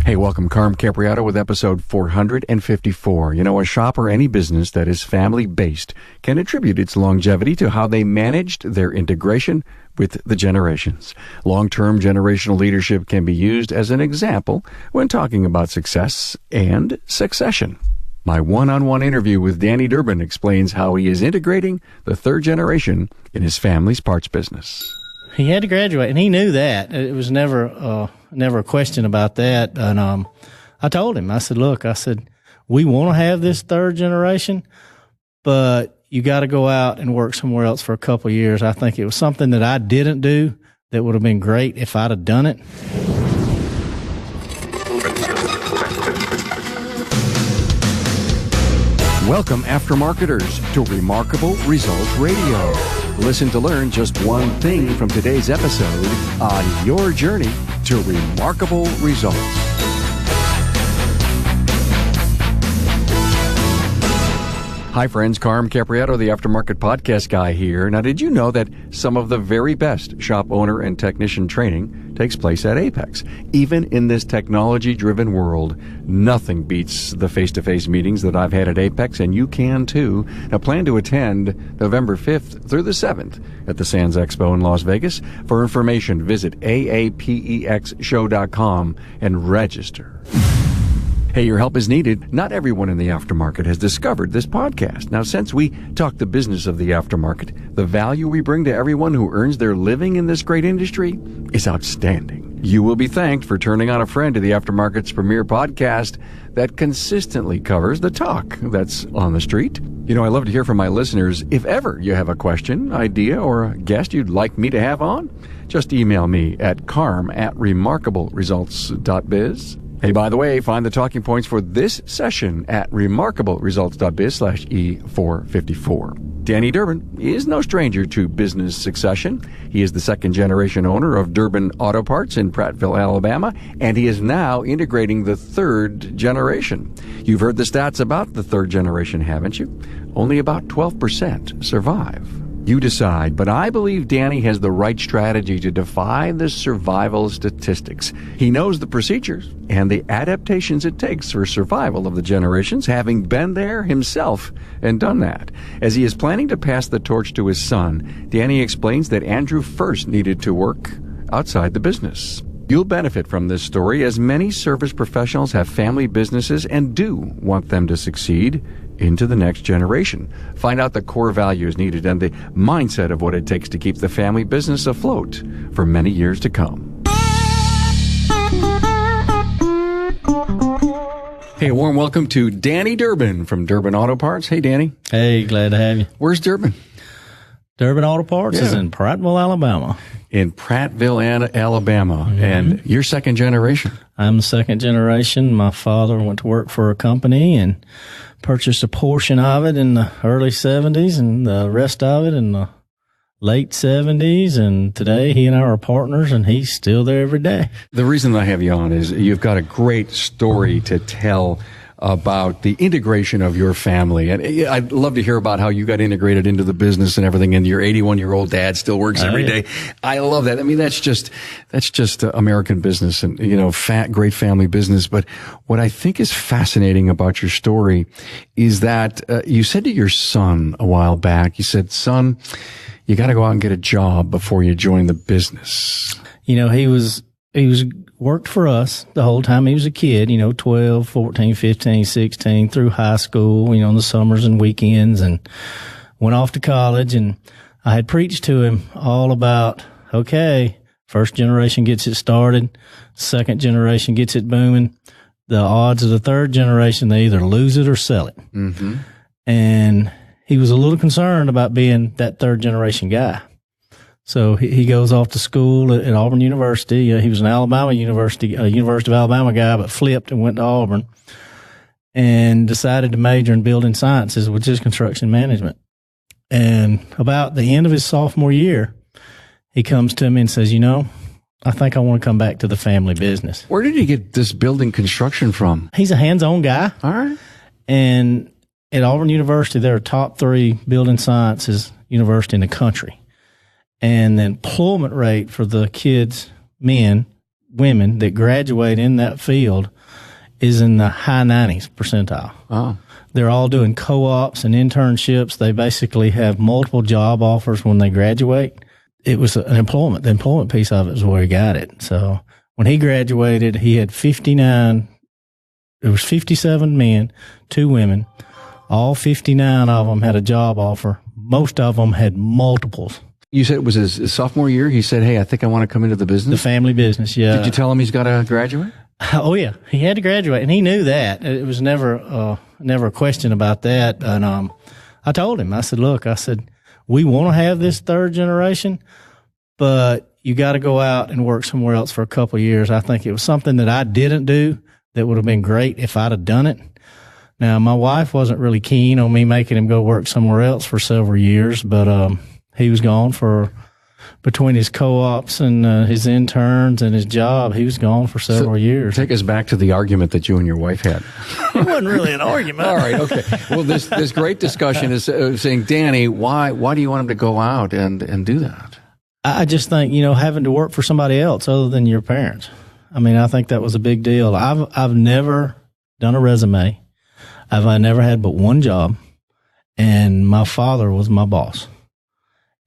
Hey, welcome. Carm Capriato with episode 454. You know, a shop or any business that is family-based can attribute its longevity to how they managed their integration with the generations. Long-term generational leadership can be used as an example when talking about success and succession. My one-on-one interview with Danny Durbin explains how he is integrating the third generation in his family's parts business. He had to graduate, and he knew that. It was never a question about that. And I told him, I said, look, we want to have this third generation, but you got to go out and work somewhere else for a couple of years. I think it was something that I didn't do that would have been great if I'd have done it. Welcome, aftermarketers, to Remarkable Results Radio. Listen to learn just one thing from today's episode on your journey to remarkable results. Hi friends, Carm Capriato, the Aftermarket Podcast Guy here. Now, did you know that some of the very best shop owner and technician training takes place at Apex? Even in this technology-driven world, nothing beats the face-to-face meetings that I've had at Apex, and you can too. Now, plan to attend November 5th through the 7th at the Sands Expo in Las Vegas. For information, visit aapexshow.com and register. Hey, your help is needed. Not everyone in the aftermarket has discovered this podcast. Now, since we talk the business of the aftermarket, the value we bring to everyone who earns their living in this great industry is outstanding. You will be thanked for turning on a friend to the aftermarket's premier podcast that consistently covers the talk that's on the street. You know, I love to hear from my listeners. If ever you have a question, idea, or a guest you'd like me to have on, just email me at carm@remarkableresults.biz. Hey, by the way, find the talking points for this session at remarkableresults.biz/E454. Danny Durbin is no stranger to business succession. He is the second-generation owner of Durbin Auto Parts in Prattville, Alabama, and he is now integrating the third generation. You've heard the stats about the third generation, haven't you? Only about 12% survive. You decide, but I believe Danny has the right strategy to defy the survival statistics. He knows the procedures and the adaptations it takes for survival of the generations, having been there himself and done that. As he is planning to pass the torch to his son, Danny explains that Andrew first needed to work outside the business. You'll benefit from this story, as many service professionals have family businesses and do want them to succeed into the next generation. Find out the core values needed and the mindset of what it takes to keep the family business afloat for many years to come. Hey, a warm welcome to Danny Durbin from Durbin Auto Parts. Hey, Danny. Hey, glad to have you. Where's Durbin? Durbin Auto Parts is in Prattville, Alabama. In Prattville, Alabama. Mm-hmm. And you're second generation. I'm second generation. My father went to work for a company and purchased a portion of it in the early 70s and the rest of it in the late 70s. And today he and I are partners, and he's still there every day. The reason I have you on is you've got a great story to tell about the integration of your family. And I'd love to hear about how you got integrated into the business and everything, and your 81-year-old dad still works every day. I love that. I mean, that's just American business and, you know, great family business. But what I think is fascinating about your story is that you said to your son a while back, you said, son, you got to go out and get a job before you join the business. You know, he was worked for us the whole time he was a kid, 12, 14, 15, 16, through high school, in the summers and weekends, and went off to college. And I had preached to him all about, okay, first generation gets it started, second generation gets it booming. The odds of the third generation, they either lose it or sell it. Mm-hmm. And he was a little concerned about being that third generation guy. So he goes off to school at Auburn University. He was an University of Alabama guy, but flipped and went to Auburn and decided to major in building sciences, which is construction management. And about the end of his sophomore year, he comes to me and says, I think I want to come back to the family business. Where did he get this building construction from? He's a hands-on guy. All right. And at Auburn University, they're a top 3 building sciences university in the country. And the employment rate for the kids, men, women that graduate in that field is in the high 90s percentile. Oh. They're all doing co-ops and internships. They basically have multiple job offers when they graduate. It was the employment piece of it is where he got it. So when he graduated, he had 59, there was 57 men, 2 women. All 59 of them had a job offer. Most of them had multiples. You said it was his sophomore year? He said, hey, I think I want to come into the business? The family business, yeah. Did you tell him he's got to graduate? Oh, yeah. He had to graduate, and he knew that. It was never a question about that. And I told him, I said, look, we want to have this third generation, but you got to go out and work somewhere else for a couple of years. I think it was something that I didn't do that would have been great if I'd have done it. Now, my wife wasn't really keen on me making him go work somewhere else for several years, but he was gone for between his co-ops and his interns and his job. He was gone for several years. Take us back to the argument that you and your wife had. It wasn't really an argument. All right, okay. Well, this great discussion is saying, Danny, why do you want him to go out and do that? I just think, having to work for somebody else other than your parents. I mean, I think that was a big deal. I've never done a resume. I never had but one job, and my father was my boss.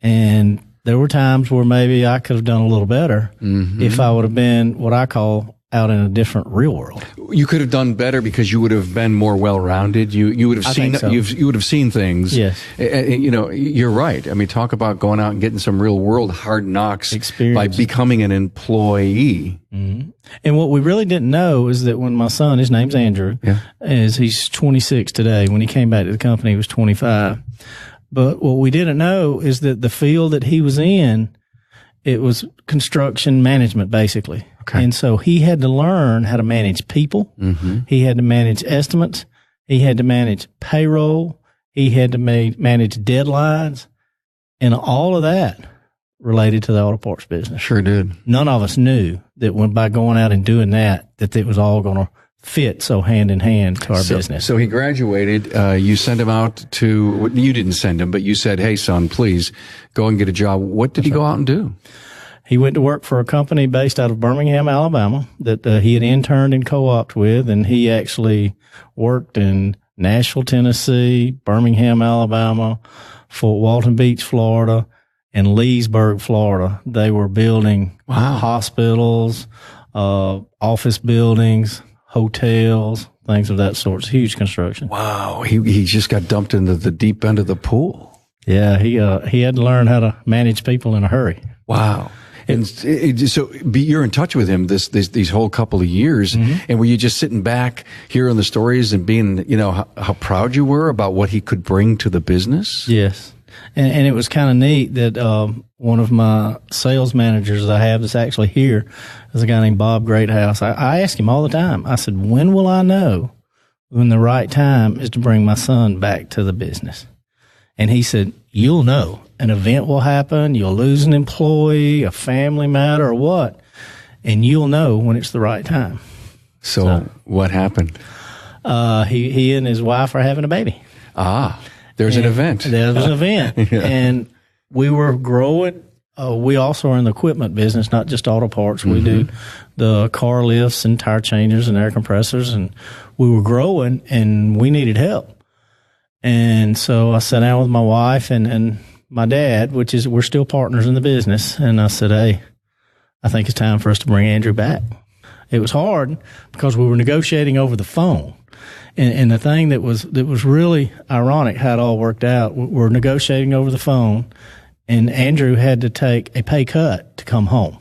And there were times where maybe I could have done a little better if I would have been what I call out in a different real world. You could have done better because you would have been more well-rounded. You would have seen you would have seen things. Yes. You're right. I mean, talk about going out and getting some real world hard knocks experience by becoming an employee. Mm-hmm. And what we really didn't know is that when my son, his name's Andrew, he's 26 today. When he came back to the company, he was 25. But what we didn't know is that the field that he was in, it was construction management, basically. Okay. And so he had to learn how to manage people. Mm-hmm. He had to manage estimates. He had to manage payroll. He had to manage deadlines. And all of that related to the auto parts business. Sure did. None of us knew that by going out and doing that it was all going to fit so hand in hand to our business. So he graduated. You sent him out to, you didn't send him, but you said, hey, son, please go and get a job. What did he go out and do? He went to work for a company based out of Birmingham, Alabama, that he had interned and co-opted with, and he actually worked in Nashville, Tennessee, Birmingham, Alabama, Fort Walton Beach, Florida, and Leesburg, Florida. They were building hospitals, office buildings, hotels, things of that sort. It's huge construction. Wow. He just got dumped into the deep end of the pool. Yeah, he had to learn how to manage people in a hurry. Wow. And so you're in touch with him these whole couple of years, and were you just sitting back hearing the stories and being, how proud you were about what he could bring to the business? Yes. And it was kind of neat that one of my sales managers I have that's actually here is a guy named Bob Greathouse. I ask him all the time. I said, when will I know when the right time is to bring my son back to the business? And he said, you'll know. An event will happen. You'll lose an employee, a family matter, or what, and you'll know when it's the right time. So what happened? He and his wife are having a baby. There's an event. There was an event. Yeah. And we were growing. We also are in the equipment business, not just auto parts. We do the car lifts and tire changers and air compressors. And we were growing, and we needed help. And so I sat down with my wife and my dad, we're still partners in the business. And I said, hey, I think it's time for us to bring Andrew back. It was hard because we were negotiating over the phone. And the thing that was really ironic how it all worked out, we're negotiating over the phone, and Andrew had to take a pay cut to come home.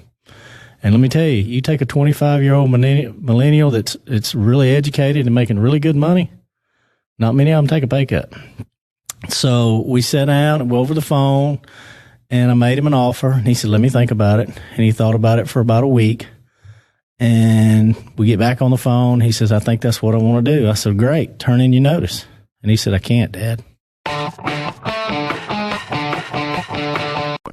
And let me tell you, you take a 25-year-old millennial that's really educated and making really good money, not many of them take a pay cut. So we sat down and over the phone, and I made him an offer, and he said, let me think about it. And he thought about it for about a week. And we get back on the phone. He says, I think that's what I want to do. I said, great, turn in your notice. And he said, I can't, Dad.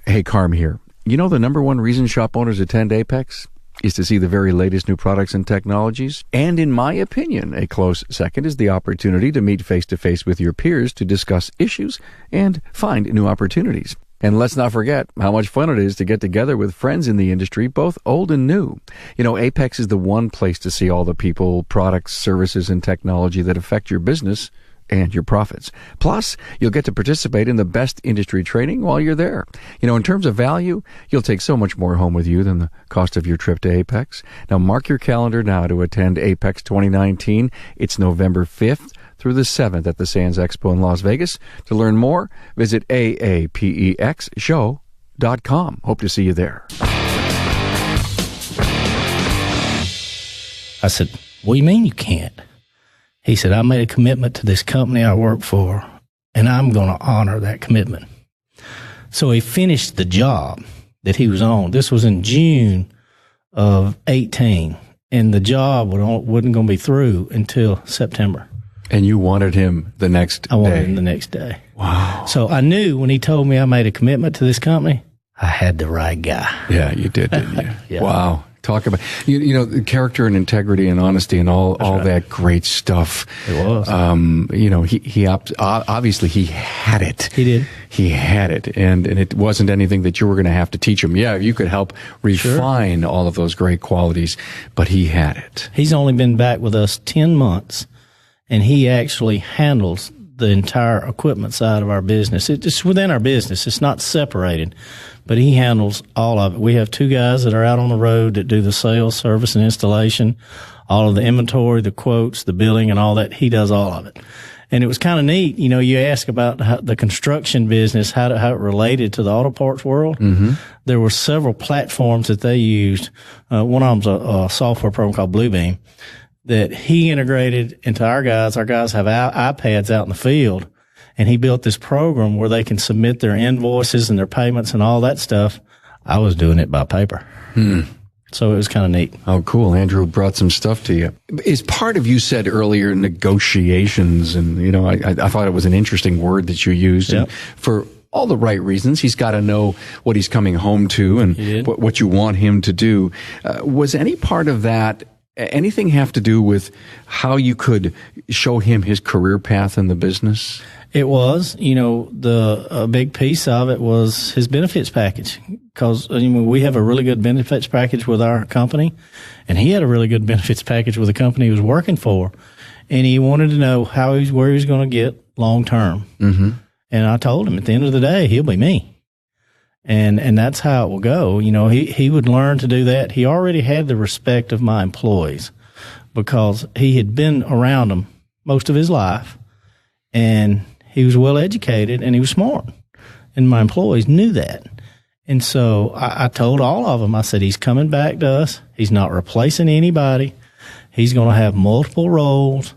Hey, Carm here. You know the number one reason shop owners attend Apex is to see the very latest new products and technologies. And in my opinion, a close second is the opportunity to meet face-to-face with your peers to discuss issues and find new opportunities. And let's not forget how much fun it is to get together with friends in the industry, both old and new. You know, Apex is the one place to see all the people, products, services, and technology that affect your business and your profits. Plus, you'll get to participate in the best industry training while you're there. You know, in terms of value, you'll take so much more home with you than the cost of your trip to Apex. Now, mark your calendar now to attend Apex 2019. It's November 5th through the 7th at the Sands Expo in Las Vegas. To learn more, visit aapexshow.com. Hope to see you there. I said, what do you mean you can't? He said, I made a commitment to this company I work for, and I'm going to honor that commitment. So he finished the job that he was on. This was in June of 18, and the job wasn't going to be through until September. And you wanted him the next day? I wanted him the next day. Wow. So I knew when he told me I made a commitment to this company, I had the right guy. Yeah, you did, didn't you? Yeah. Wow. Talk about, you know, the character and integrity and honesty and all right. that great stuff. It was. You know, obviously he had it. He did. He had it. And it wasn't anything that you were going to have to teach him. Yeah, you could help refine all of those great qualities, but he had it. He's only been back with us 10 months, and he actually handles the entire equipment side of our business. It's within our business. It's not separated, but he handles all of it. We have 2 guys that are out on the road that do the sales, service, and installation, all of the inventory, the quotes, the billing, and all that. He does all of it. And it was kind of neat. You know, you ask about the construction business, how it related to the auto parts world. Mm-hmm. There were several platforms that they used. One of them's a software program called Bluebeam that he integrated into our guys. Our guys have iPads out in the field, and he built this program where they can submit their invoices and their payments and all that stuff. I was doing it by paper. So it was kind of neat. Oh, cool. Andrew brought some stuff to you. Is part of, you said earlier, negotiations, and, you know, I thought it was an interesting word that you used. Yep. And for all the right reasons. He's got to know what he's coming home to and what you want him to do. Was any part of that, anything have to do with how you could show him his career path in the business? It was, you know, a big piece of it was his benefits package, because we have a really good benefits package with our company, and he had a really good benefits package with the company he was working for, and he wanted to know where he was going to get long term. Mm-hmm. And I told him at the end of the day, he'll be me. And that's how it will go. You know, he would learn to do that. He already had the respect of my employees because he had been around them most of his life, and he was well educated and he was smart. And my employees knew that. And so I told all of them, I said, he's coming back to us. He's not replacing anybody. He's going to have multiple roles,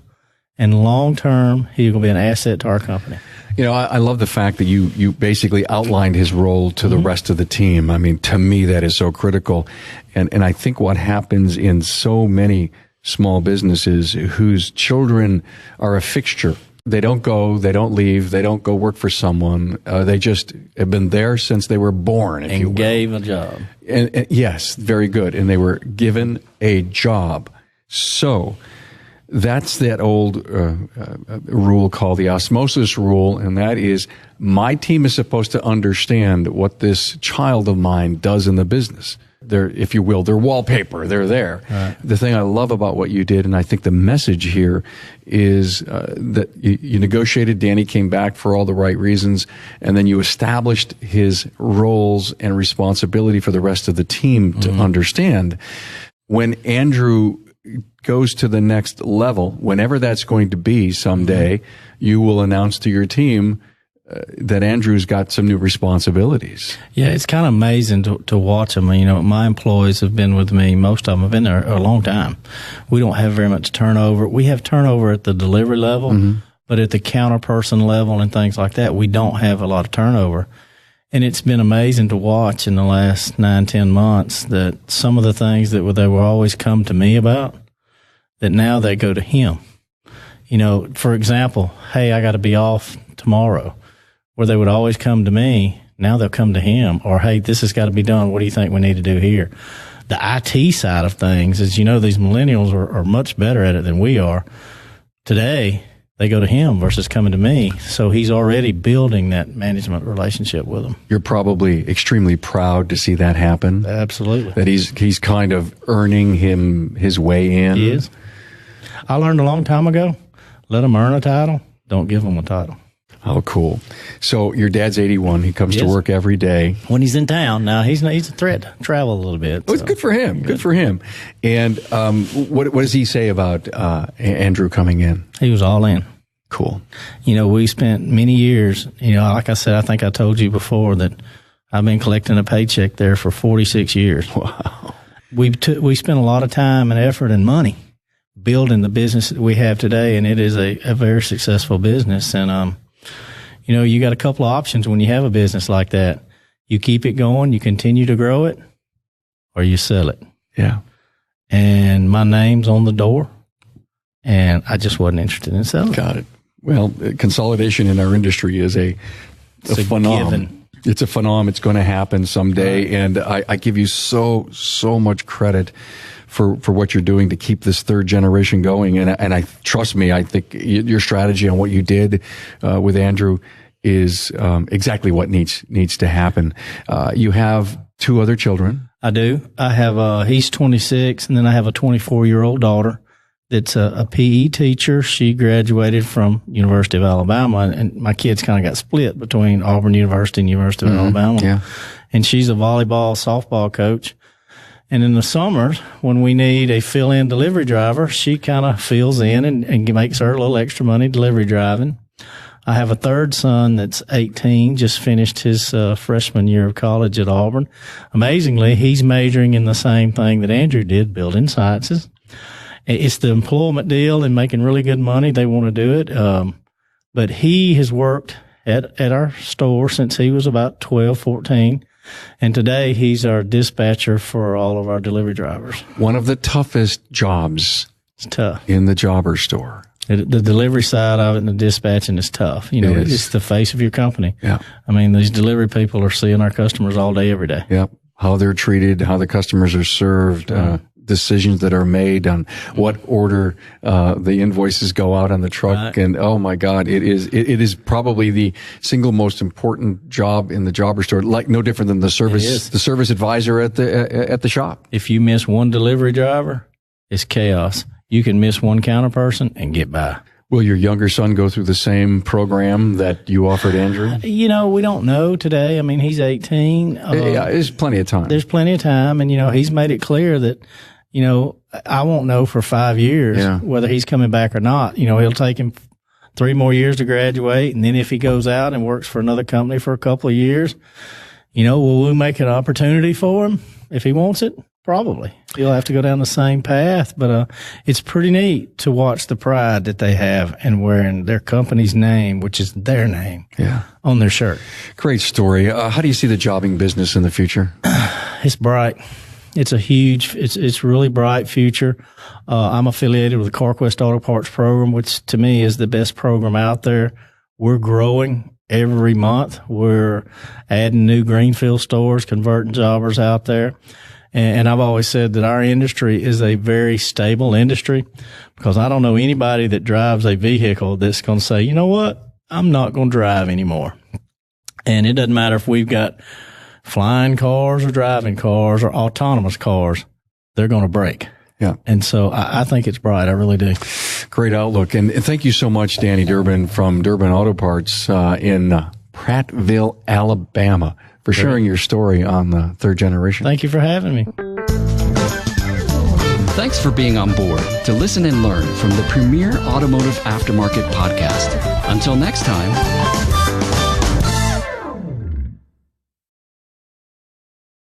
and long term, he's going to be an asset to our company. You know, I love the fact that you basically outlined his role to the rest of the team. I mean, to me, that is so critical. And I think what happens in so many small businesses whose children are a fixture, they don't go, they don't leave, they don't go work for someone. They just have been there since they were born, if you will. And gave a job. And yes, very good. And they were given a job. So that's that old rule called the osmosis rule, and that is my team is supposed to understand what this child of mine does in the business. They're, if you will, they're wallpaper. They're there. Right. The thing I love about what you did, and I think the message here is that you negotiated. Danny came back for all the right reasons, and then you established his roles and responsibility for the rest of the team to understand. When Andrew goes to the next level, whenever that's going to be someday, you will announce to your team that Andrew's got some new responsibilities. Yeah, it's kind of amazing to watch them. You know, my employees have been with me. Most of them have been there a long time. We don't have very much turnover. We have turnover at the delivery level, but at the counter person level and things like that, we don't have a lot of turnover. And it's been amazing to watch in the last 9-10 months that some of the things that they will always come to me about, that now they go to him. You know, for example, hey, I got to be off tomorrow. Where they would always come to me, now they'll come to him. Or, hey, this has got to be done. What do you think we need to do here? The IT side of things is, you know, these millennials are much better at it than we are. Today, they go to him versus coming to me. So he's already building that management relationship with them. You're probably extremely proud to see that happen. Absolutely. That he's kind of earning his way in. He is. I learned a long time ago, let him earn a title, don't give him a title. Oh, cool. So your dad's 81. He comes to work every day. When he's in town. Now, he's a threat to travel a little bit. Oh, it's good for him. Good for him. And what does he say about Andrew coming in? He was all in. Cool. We spent many years, like I said, I think I told you before that I've been collecting a paycheck there for 46 years. Wow. We spent a lot of time and effort and money building the business that we have today, and it is a very successful business. And, you got a couple of options when you have a business like that. You keep it going, you continue to grow it, or you sell it. Yeah. And my name's on the door, and I just wasn't interested in selling. Got it. Well, consolidation in our industry is a phenomenon. It's a phenomenon. It's going to happen someday. Right. And I give you so much credit for what you're doing to keep this third generation going. And I trust me, I think your strategy on what you did with Andrew is exactly what needs to happen. You have 2 other children. I do. I have he's 26, and then I have a 24-year-old daughter that's a PE teacher. She graduated from University of Alabama, and my kids kind of got split between Auburn University and University of Alabama. Yeah. And she's a volleyball, softball coach. And in the summers, when we need a fill-in delivery driver, she kind of fills in and makes her a little extra money delivery driving. I have a third son that's 18, just finished his freshman year of college at Auburn. Amazingly, he's majoring in the same thing that Andrew did, building sciences. It's the employment deal and making really good money. They want to do it. But he has worked at our store since he was about 12, 14. And today he's our dispatcher for all of our delivery drivers. One of the toughest jobs it's tough. In the jobber store. The delivery side of it and the dispatching is tough. It's the face of your company. Yeah. I mean, these delivery people are seeing our customers all day, every day. Yep. How they're treated, how the customers are served, decisions that are made on what order the invoices go out on the truck. Right. And oh my God, it is probably the single most important job in the jobber store, like no different than the service advisor at the shop. If you miss one delivery driver, it's chaos. You can miss one counter person and get by. Will your younger son go through the same program that you offered Andrew? We don't know today. I mean, he's 18. There's plenty of time. There's plenty of time. And, he's made it clear that, I won't know for 5 years whether he's coming back or not. It'll take him 3 more years to graduate. And then if he goes out and works for another company for a couple of years, will we make an opportunity for him if he wants it? Probably. He'll have to go down the same path, but it's pretty neat to watch the pride that they have in wearing their company's name, which is their name, on their shirt. Great story. How do you see the jobbing business in the future? It's bright. It's it's really bright future. I'm affiliated with the CarQuest Auto Parts program, which to me is the best program out there. We're growing every month. We're adding new greenfield stores, converting jobbers out there. And I've always said that our industry is a very stable industry because I don't know anybody that drives a vehicle that's going to say, you know what, I'm not going to drive anymore. And it doesn't matter if we've got flying cars or driving cars or autonomous cars, they're going to break. Yeah. And so I think it's bright. I really do. Great outlook. And thank you so much, Danny Durbin from Durbin Auto Parts in Prattville, Alabama, for sharing your story on the third generation. Thank you for having me. Thanks for being on board to listen and learn from the premier automotive aftermarket podcast. Until next time.